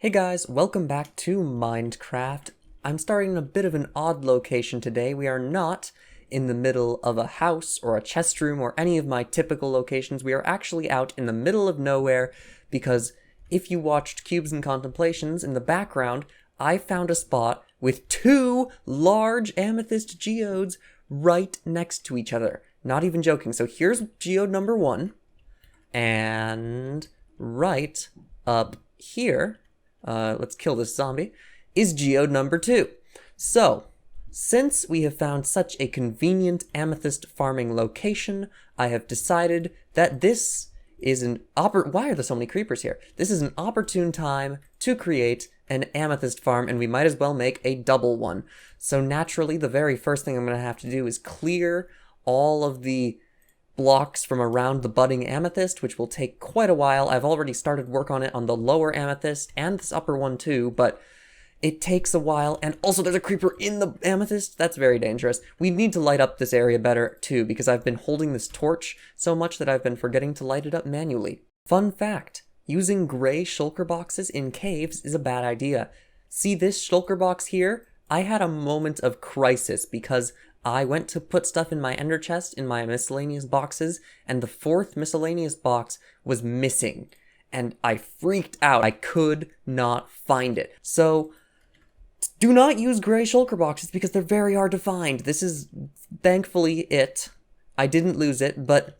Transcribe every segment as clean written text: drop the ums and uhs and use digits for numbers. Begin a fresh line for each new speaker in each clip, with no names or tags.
Hey guys, welcome back to Mindcraft. I'm starting in a bit of an odd location today. We are not in the middle of a house or a chest room or any of my typical locations. We are actually out in the middle of nowhere because if you watched Cubes and Contemplations in the background, I found a spot with two large amethyst geodes right next to each other. Not even joking. So here's geode number 1, and right up here, let's kill this zombie, is geode number 2. So, since we have found such a convenient amethyst farming location, I have decided that this is why are there so many creepers here? This is an opportune time to create an amethyst farm, and we might as well make a double one. So naturally, the very first thing I'm going to have to do is clear all of the blocks from around the budding amethyst, which will take quite a while. I've already started work on it on the lower amethyst and this upper one too, but it takes a while. And also there's a creeper in the amethyst. That's very dangerous. We need to light up this area better too, because I've been holding this torch so much that I've been forgetting to light it up manually. Fun fact, using gray shulker boxes in caves is a bad idea. See this shulker box here? I had a moment of crisis because I went to put stuff in my ender chest in my miscellaneous boxes, and the 4th miscellaneous box was missing. And I freaked out. I could not find it. So, do not use gray shulker boxes because they're very hard to find. This is thankfully it. I didn't lose it, but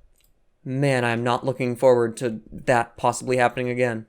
man, I'm not looking forward to that possibly happening again.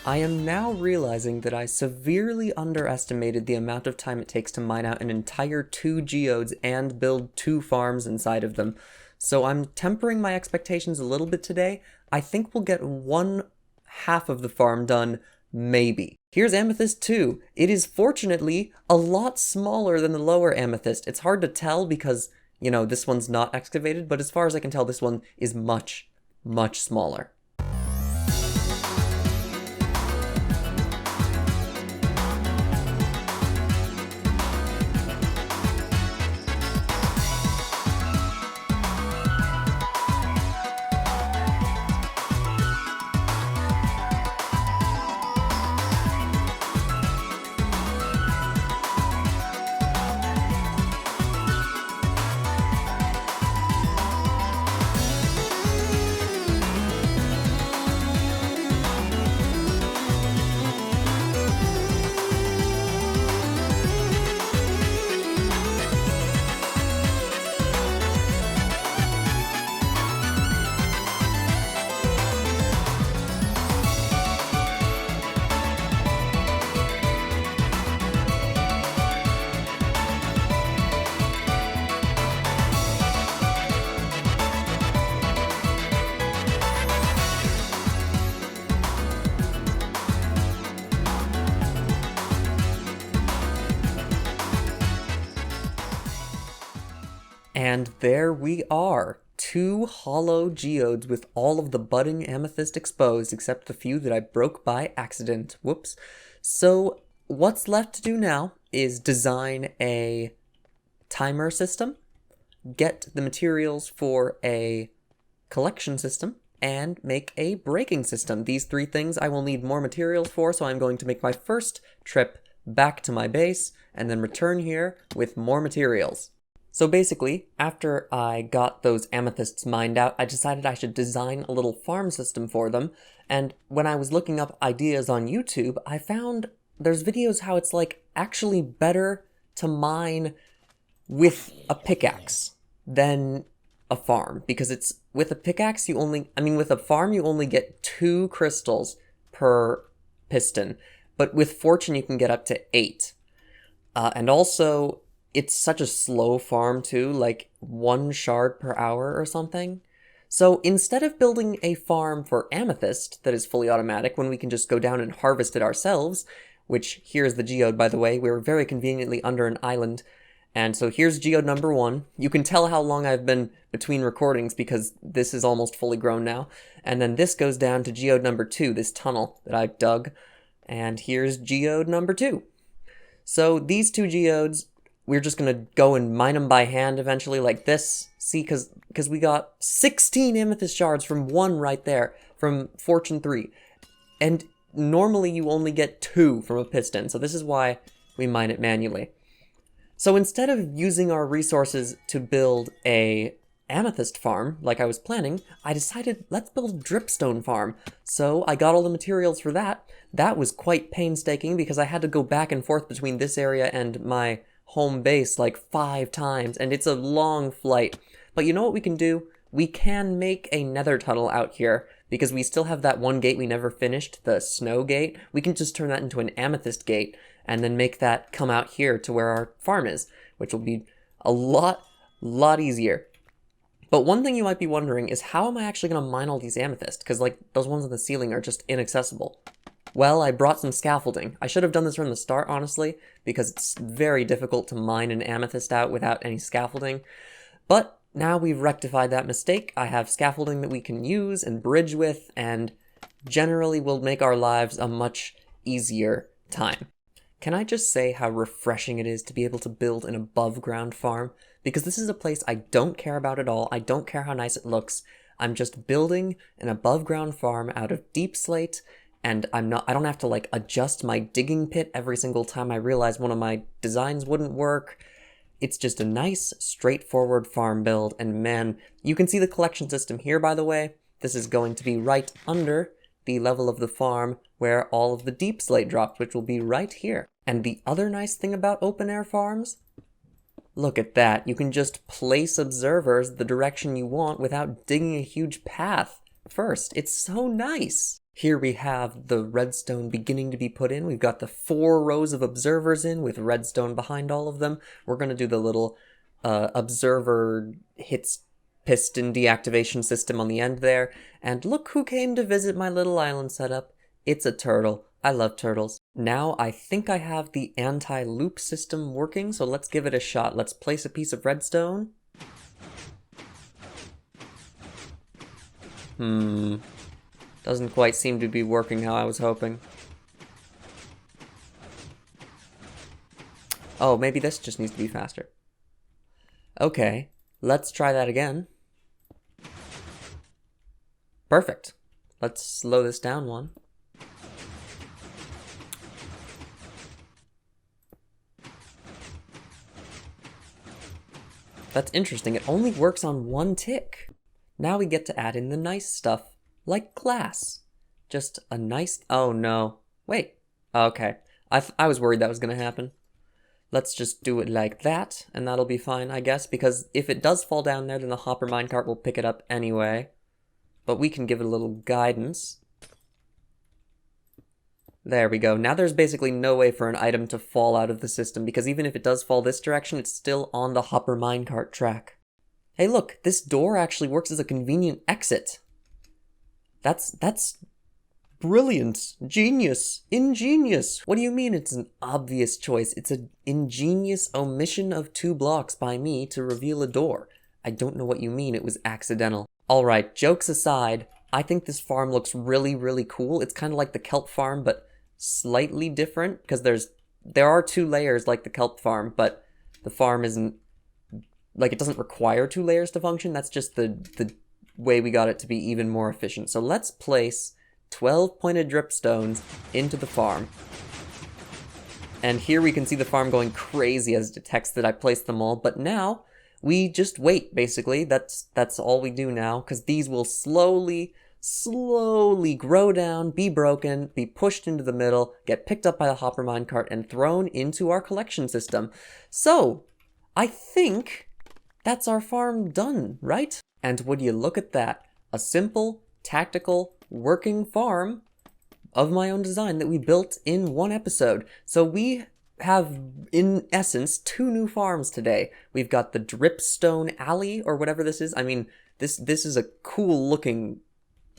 I am now realizing that I severely underestimated the amount of time it takes to mine out an entire 2 geodes and build 2 farms inside of them. So I'm tempering my expectations a little bit today. I think we'll get 1/2 of the farm done, maybe. Here's Amethyst 2. It is fortunately a lot smaller than the lower Amethyst. It's hard to tell because, you know, this one's not excavated, but as far as I can tell, this one is much, much smaller. And there we are, 2 hollow geodes with all of the budding amethyst exposed, except the few that I broke by accident. Whoops. So what's left to do now is design a timer system, get the materials for a collection system, and make a braking system. These 3 things I will need more materials for, so I'm going to make my first trip back to my base, and then return here with more materials. So basically, after I got those amethysts mined out, I decided I should design a little farm system for them, and when I was looking up ideas on YouTube, I found there's videos how it's like actually better to mine with a pickaxe than a farm, because it's with a pickaxe with a farm you only get 2 crystals per piston, but with fortune you can get up to 8. And also it's such a slow farm too, like 1 shard per hour or something. So instead of building a farm for amethyst that is fully automatic when we can just go down and harvest it ourselves, which here's the geode by the way, we're very conveniently under an island. And so here's geode number 1. You can tell how long I've been between recordings because this is almost fully grown now. And then this goes down to geode number 2, this tunnel that I've dug. And here's geode number 2. So these 2 geodes, we're just going to go and mine them by hand eventually like this. See, because we got 16 amethyst shards from 1 right there, from fortune 3. And normally you only get 2 from a piston, so this is why we mine it manually. So instead of using our resources to build a amethyst farm, like I was planning, I decided let's build a dripstone farm. So I got all the materials for that. That was quite painstaking because I had to go back and forth between this area and my home base like 5 times, and it's a long flight. But you know what we can do? We can make a nether tunnel out here because we still have that 1 gate we never finished, the snow gate. We can just turn that into an amethyst gate and then make that come out here to where our farm is, which will be a lot easier. But one thing you might be wondering is how am I actually going to mine all these amethysts? Because like those ones on the ceiling are just inaccessible. Well, I brought some scaffolding. I should have done this from the start, honestly, because it's very difficult to mine an amethyst out without any scaffolding. But now we've rectified that mistake. I have scaffolding that we can use and bridge with, and generally will make our lives a much easier time. Can I just say how refreshing it is to be able to build an above-ground farm? Because this is a place I don't care about at all. I don't care how nice it looks. I'm just building an above-ground farm out of deep slate, and I don't have to like adjust my digging pit every single time I realize one of my designs wouldn't work. It's just a nice, straightforward farm build, and man, you can see the collection system here, by the way. This is going to be right under the level of the farm where all of the deep slate drops, which will be right here. And the other nice thing about open-air farms? Look at that. You can just place observers the direction you want without digging a huge path first. It's so nice. Here we have the redstone beginning to be put in. We've got the 4 rows of observers in with redstone behind all of them. We're going to do the little observer hits piston deactivation system on the end there. And look who came to visit my little island setup. It's a turtle. I love turtles. Now I think I have the anti-loop system working, so let's give it a shot. Let's place a piece of redstone. Doesn't quite seem to be working how I was hoping. Oh, maybe this just needs to be faster. Okay, let's try that again. Perfect. Let's slow this down 1. That's interesting. It only works on 1 tick. Now we get to add in the nice stuff, like glass. Just a nice... Oh, no. Wait. Okay. I was worried that was going to happen. Let's just do it like that, and that'll be fine, I guess, because if it does fall down there, then the hopper minecart will pick it up anyway. But we can give it a little guidance. There we go. Now there's basically no way for an item to fall out of the system, because even if it does fall this direction, it's still on the hopper minecart track. Hey look, this door actually works as a convenient exit. That's brilliant. Genius. Ingenious. What do you mean it's an obvious choice? It's an ingenious omission of 2 blocks by me to reveal a door. I don't know what you mean it was accidental. Alright, jokes aside, I think this farm looks really cool. It's kind of like the kelp farm, but slightly different, because there are 2 layers like the kelp farm, but the farm isn't, like, it doesn't require 2 layers to function. That's just the way we got it to be even more efficient. So let's place 12 pointed dripstones into the farm. And here we can see the farm going crazy as it detects that I placed them all, but now we just wait, basically. That's all we do now, because these will slowly grow down, be broken, be pushed into the middle, get picked up by the hopper minecart, and thrown into our collection system. So, I think that's our farm done, right? And would you look at that? A simple, tactical, working farm of my own design that we built in one episode. So we have, in essence, 2 new farms today. We've got the dripstone alley, or whatever this is. I mean, this is a cool looking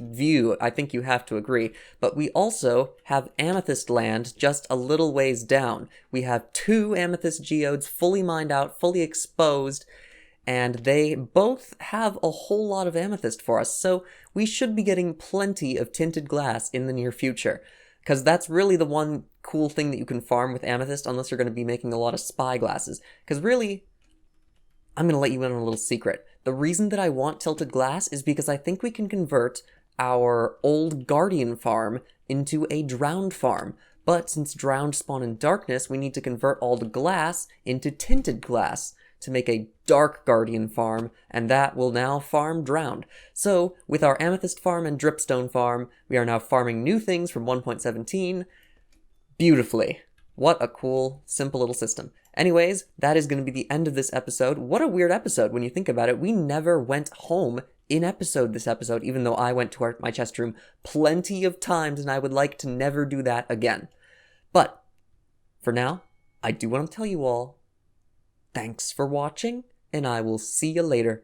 view, I think you have to agree. But we also have amethyst land just a little ways down. We have 2 amethyst geodes fully mined out, fully exposed, and they both have a whole lot of amethyst for us, so we should be getting plenty of tinted glass in the near future. Because that's really the one cool thing that you can farm with amethyst, unless you're going to be making a lot of spyglasses. Because really, I'm going to let you in on a little secret. The reason that I want tilted glass is because I think we can convert our old guardian farm into a drowned farm. But since drowned spawn in darkness, we need to convert all the glass into tinted glass to make a dark guardian farm, and that will now farm drowned. So, with our amethyst farm and dripstone farm, we are now farming new things from 1.17 beautifully. What a cool, simple little system. Anyways, that is going to be the end of this episode. What a weird episode when you think about it. We never went home in this episode, even though I went to my chest room plenty of times, and I would like to never do that again. But, for now, I do want to tell you all, thanks for watching, and I will see you later.